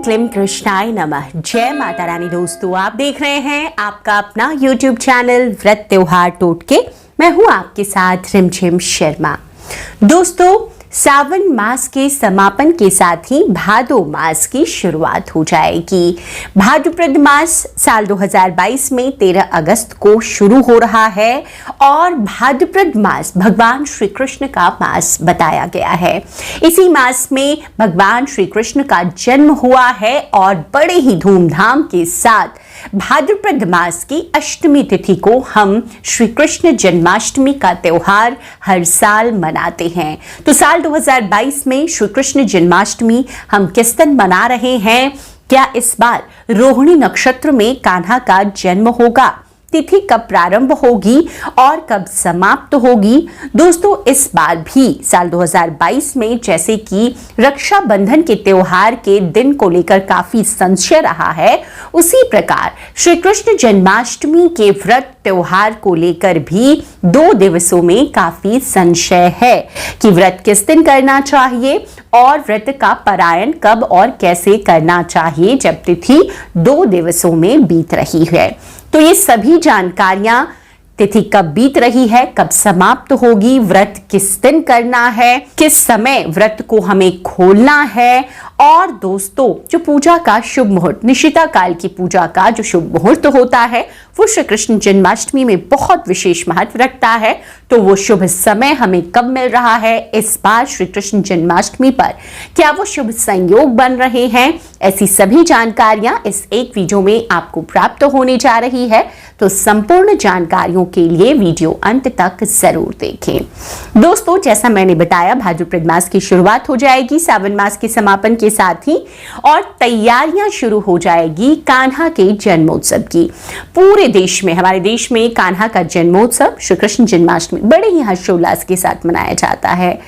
क्लीम कृष्णाय नमः। जय माता रानी। दोस्तों, आप देख रहे हैं आपका अपना YouTube चैनल व्रत त्योहार टोटके। मैं हूं आपके साथ रिमझिम शर्मा। दोस्तों, सावन मास के समापन के साथ ही भादो मास की शुरुआत हो जाएगी। भाद्रपद मास साल 2022 में 13 अगस्त को शुरू हो रहा है और भाद्रपद मास भगवान श्री कृष्ण का मास बताया गया है। इसी मास में भगवान श्री कृष्ण का जन्म हुआ है और बड़े ही धूमधाम के साथ भाद्रपद मास की अष्टमी तिथि को हम श्री कृष्ण जन्माष्टमी का त्योहार हर साल मनाते हैं। तो साल 2022 में श्री कृष्ण जन्माष्टमी हम किस दिन मना रहे हैं? क्या इस बार रोहिणी नक्षत्र में कान्हा का जन्म होगा? तिथि कब प्रारंभ होगी और कब समाप्त होगी? दोस्तों, इस बार भी साल 2022 में जैसे कि रक्षाबंधन के त्योहार के दिन को लेकर काफी संशय रहा है, उसी प्रकार श्री कृष्ण जन्माष्टमी के व्रत त्योहार को लेकर भी 2 दिवसों में काफी संशय है कि व्रत किस दिन करना चाहिए और व्रत का पारायण कब और कैसे करना चाहिए, जब तिथि 2 दिवसों में बीत रही है। तो ये सभी जानकारियां, तिथि कब बीत रही है, कब समाप्त होगी, व्रत किस दिन करना है, किस समय व्रत को हमें खोलना है, और दोस्तों जो पूजा का शुभ मुहूर्त, निशिता काल की पूजा का जो शुभ मुहूर्त होता है वो श्री कृष्ण जन्माष्टमी में बहुत विशेष महत्व रखता है। तो वो शुभ समय हमें कब मिल रहा है इस बार श्री कृष्ण जन्माष्टमी पर? क्या वो शुभ संयोग बन रहे हैं? ऐसी सभी जानकारियां इस एक वीडियो में आपको प्राप्त होने जा रही है। तो संपूर्ण जानकारियों के लिए वीडियो अंत तक जरूर देखें। दोस्तों, जैसा मैंने बताया, भाद्रपद मास की शुरुआत हो जाएगी सावन मास के समापन के साथ ही, और तैयारियां शुरू हो जाएगी कान्हा के जन्मोत्सव की। पूरे देश में, हमारे देश में कान्हा का जन्मोत्सव श्री कृष्ण जन्माष्टमी बड़े ही हर्षोल्लास के साथ मनाया जाता है।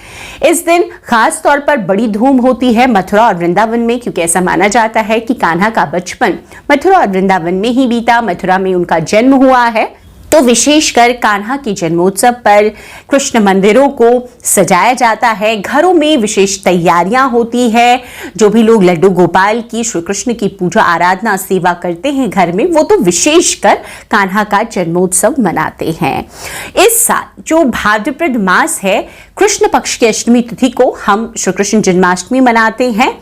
इस दिन खास तौर पर बड़ी धूम होती है मथुरा और वृंदावन में, क्योंकि ऐसा माना जाता है कि कान्हा का बचपन मथुरा और वृंदावन में ही बीता। मथुरा में उनका जन्म हुआ है। तो विशेषकर कान्हा के जन्मोत्सव पर कृष्ण मंदिरों को सजाया जाता है, घरों में विशेष तैयारियां होती है। जो भी लोग लड्डू गोपाल की, श्री कृष्ण की पूजा आराधना सेवा करते हैं घर में, वो तो विशेषकर कान्हा का जन्मोत्सव मनाते हैं। इस साल जो भाद्रपद मास है, कृष्ण पक्ष की अष्टमी तिथि को हम श्री कृष्ण जन्माष्टमी मनाते हैं।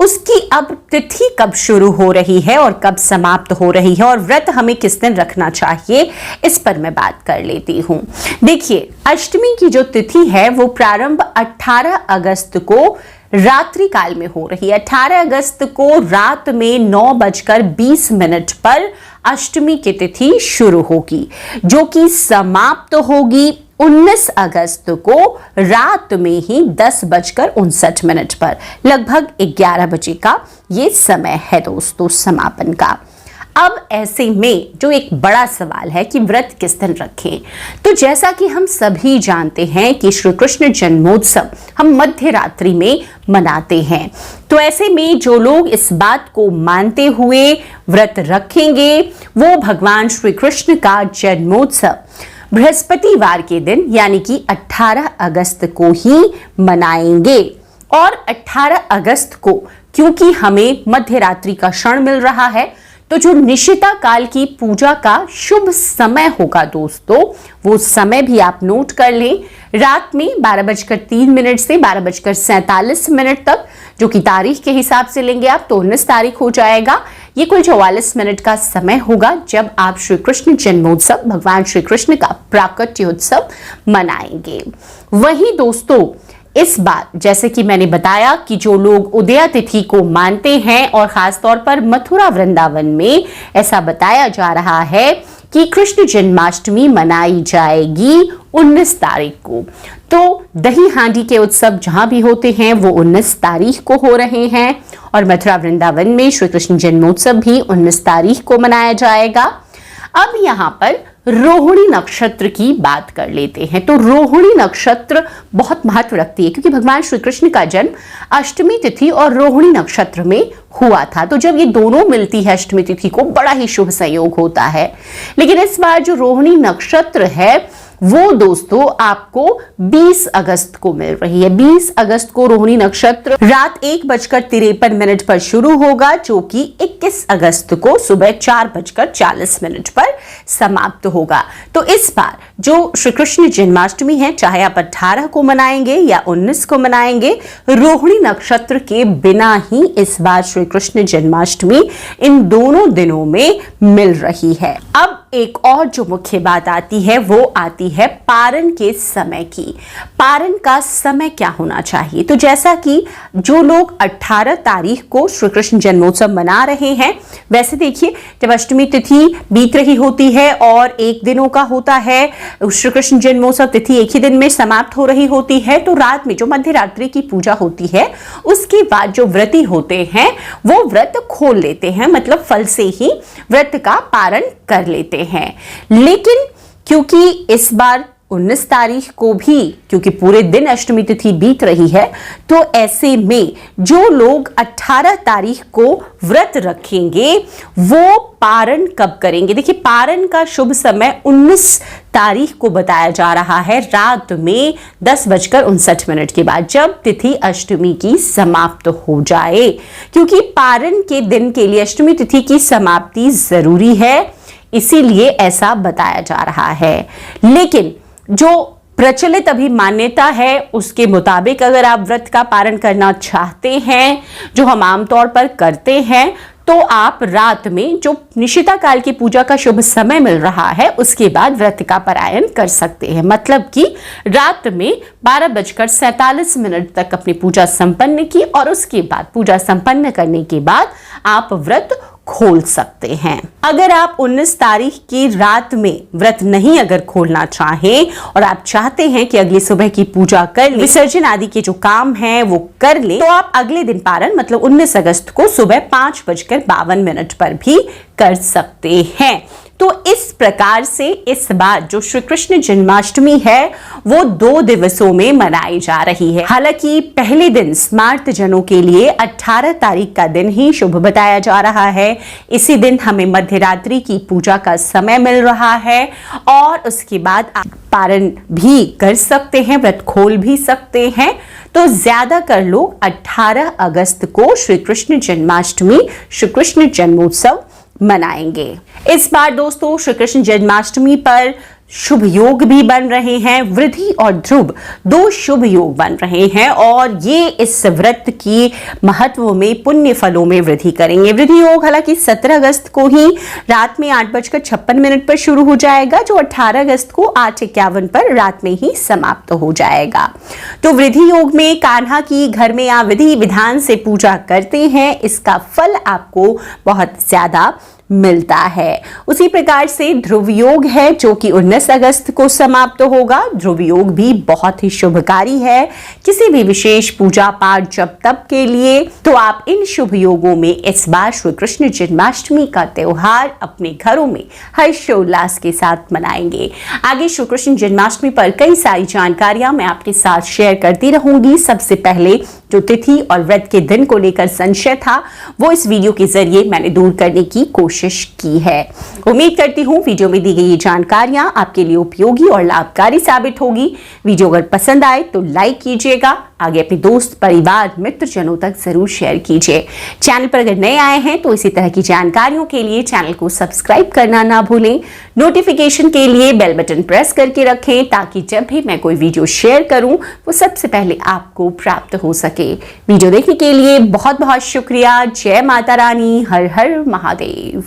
उसकी अब तिथि कब शुरू हो रही है और कब समाप्त हो रही है, और व्रत हमें किस दिन रखना चाहिए, इस पर मैं बात कर लेती हूं। देखिए, अष्टमी की जो तिथि है वो प्रारंभ 18 अगस्त को रात्रि काल में हो रही है। 18 अगस्त को रात में 9:20 पर अष्टमी की तिथि शुरू होगी, जो कि समाप्त होगी 19 अगस्त को रात में ही 10:59 पर। लगभग 11 बजे का ये समय है दोस्तों समापन का। अब ऐसे में जो एक बड़ा सवाल है कि व्रत किस दिन रखें, तो जैसा कि हम सभी जानते हैं कि श्री कृष्ण जन्मोत्सव हम मध्य रात्रि में मनाते हैं। तो ऐसे में जो लोग इस बात को मानते हुए व्रत रखेंगे, वो भगवान श्री कृष्ण का जन्मोत्सव बृहस्पतिवार के दिन यानी कि 18 अगस्त को ही मनाएंगे। और 18 अगस्त को क्योंकि हमें मध्य रात्रि का क्षण मिल रहा है, तो जो निशिता काल की पूजा का शुभ समय होगा दोस्तों, वो समय भी आप नोट कर लें। रात में 12:03 से 12:47 तक, जो कि तारीख के हिसाब से लेंगे आप तो 19 तारीख हो जाएगा। ये कुल 44 मिनट का समय होगा जब आप श्री कृष्ण जन्मोत्सव, भगवान श्री कृष्ण का प्राकट्योत्सव मनाएंगे। वहीं दोस्तों, इस बार जैसे कि मैंने बताया कि जो लोग उदया तिथि को मानते हैं, और खास तौर पर मथुरा वृंदावन में ऐसा बताया जा रहा है कि कृष्ण जन्माष्टमी मनाई जाएगी 19 तारीख को। तो दही हांडी के उत्सव जहां भी होते हैं वो 19 तारीख को हो रहे हैं, और मथुरा वृंदावन में श्री कृष्ण जन्मोत्सव भी 19 तारीख को मनाया जाएगा। अब यहाँ पर रोहिणी नक्षत्र की बात कर लेते हैं। तो रोहिणी नक्षत्र बहुत महत्व रखती है, क्योंकि भगवान श्री कृष्ण का जन्म अष्टमी तिथि और रोहिणी नक्षत्र में हुआ था। तो जब ये दोनों मिलती है अष्टमी तिथि को, बड़ा ही शुभ संयोग होता है। लेकिन इस बार जो रोहिणी नक्षत्र है वो दोस्तों आपको 20 अगस्त को मिल रही है। 20 अगस्त को रोहिणी नक्षत्र रात 1:53 पर शुरू होगा, जो कि 21 अगस्त को सुबह 4:40 पर समाप्त होगा। तो इस बार जो श्री कृष्ण जन्माष्टमी है, चाहे आप 18 को मनाएंगे या 19 को मनाएंगे, रोहिणी नक्षत्र के बिना ही इस बार श्री कृष्ण जन्माष्टमी इन दोनों दिनों में मिल रही है। अब एक और जो मुख्य बात आती है वो आती है पारण के समय की। पारण का समय क्या होना चाहिए? तो जैसा कि जो लोग 18 तारीख को श्री कृष्ण जन्मोत्सव मना रहे हैं, वैसे देखिए जब अष्टमी तिथि बीत रही होती है और एक दिनों का होता है, श्री कृष्ण जन्मोत्सव तिथि एक ही दिन में समाप्त हो रही होती है, तो रात में जो मध्य रात्रि की पूजा होती है उसके बाद जो व्रती होते हैं वो व्रत खोल लेते हैं, मतलब फल से ही व्रत का पारण कर लेते हैं। लेकिन क्योंकि इस बार 19 तारीख को भी क्योंकि पूरे दिन अष्टमी तिथि बीत रही है, तो ऐसे में जो लोग 18 तारीख को व्रत रखेंगे वो पारण कब करेंगे? देखिए पारण का शुभ समय 19 तारीख को बताया जा रहा है, रात में 10:59 के बाद, जब तिथि अष्टमी की समाप्त हो जाए। क्योंकि पारण के दिन के लिए अष्टमी तिथि की समाप्ति जरूरी है, इसीलिए ऐसा बताया जा रहा है। लेकिन जो प्रचलित अभी मान्यता है उसके मुताबिक अगर आप व्रत का पारण करना चाहते हैं, जो हम आमतौर पर करते हैं, तो आप रात में जो निशिता काल की पूजा का शुभ समय मिल रहा है उसके बाद व्रत का पारायण कर सकते हैं। मतलब कि रात में 12:47 तक अपनी पूजा संपन्न की और उसके बाद पूजा संपन्न करने के बाद आप व्रत खोल सकते हैं। अगर आप 19 तारीख की रात में व्रत नहीं अगर खोलना चाहें और आप चाहते हैं कि अगली सुबह की पूजा कर लें, विसर्जन आदि के जो काम हैं वो कर लें, तो आप अगले दिन पारण मतलब 19 अगस्त को सुबह 5:52 पर भी कर सकते हैं। तो इस प्रकार से इस बार जो श्री कृष्ण जन्माष्टमी है वो 2 दिवसों में मनाई जा रही है। हालांकि पहले दिन स्मार्त जनों के लिए 18 तारीख का दिन ही शुभ बताया जा रहा है। इसी दिन हमें मध्य रात्रि की पूजा का समय मिल रहा है और उसके बाद आप पारण भी कर सकते हैं, व्रत खोल भी सकते हैं। तो ज्यादातर लोग 18 अगस्त को श्री कृष्ण जन्माष्टमी, श्री कृष्ण जन्मोत्सव मनाएंगे। इस बार दोस्तों श्री कृष्ण जन्माष्टमी पर शुभ योग भी बन रहे हैं। वृद्धि और ध्रुव 2 शुभ योग बन रहे हैं और ये इस व्रत की महत्व में, पुण्य फलों में वृद्धि करेंगे। वृद्धि योग हालांकि 17 अगस्त को ही रात में 8:56 पर शुरू हो जाएगा, जो 18 अगस्त को 8:51 पर रात में ही समाप्त हो जाएगा। तो वृद्धि योग में कान्हा की घर में आप विधि विधान से पूजा करते हैं, इसका फल आपको बहुत ज्यादा मिलता है। उसी प्रकार से ध्रुव योग है जो कि 19 अगस्त को समाप्त होगा। ध्रुव योग भी बहुत ही शुभकारी है किसी भी विशेष पूजा पाठ जप तप के लिए। तो आप इन शुभ योगों में इस बार श्री कृष्ण जन्माष्टमी का त्योहार अपने घरों में हर्षोल्लास के साथ मनाएंगे। आगे श्री कृष्ण जन्माष्टमी पर कई सारी जानकारियां मैं आपके साथ शेयर करती रहूंगी। सबसे पहले जो तिथि और व्रत के दिन को लेकर संशय था वो इस वीडियो के जरिए मैंने दूर करने की कोशिश की है। उम्मीद करती हूँ वीडियो में दी गई ये जानकारियां आपके लिए उपयोगी और लाभकारी साबित होगी। वीडियो अगर पसंद आए तो लाइक कीजिएगा, आगे अपने दोस्त परिवार मित्रजनों तक जरूर शेयर कीजिए। चैनल पर अगर नए आए हैं तो इसी तरह की जानकारियों के लिए चैनल को सब्सक्राइब करना ना भूलें। नोटिफिकेशन के लिए बेल बटन प्रेस करके रखें ताकि जब भी मैं कोई वीडियो शेयर करूं वो सबसे पहले आपको प्राप्त हो सके। वीडियो देखने के लिए बहुत बहुत शुक्रिया। जय माता रानी, हर हर महादेव।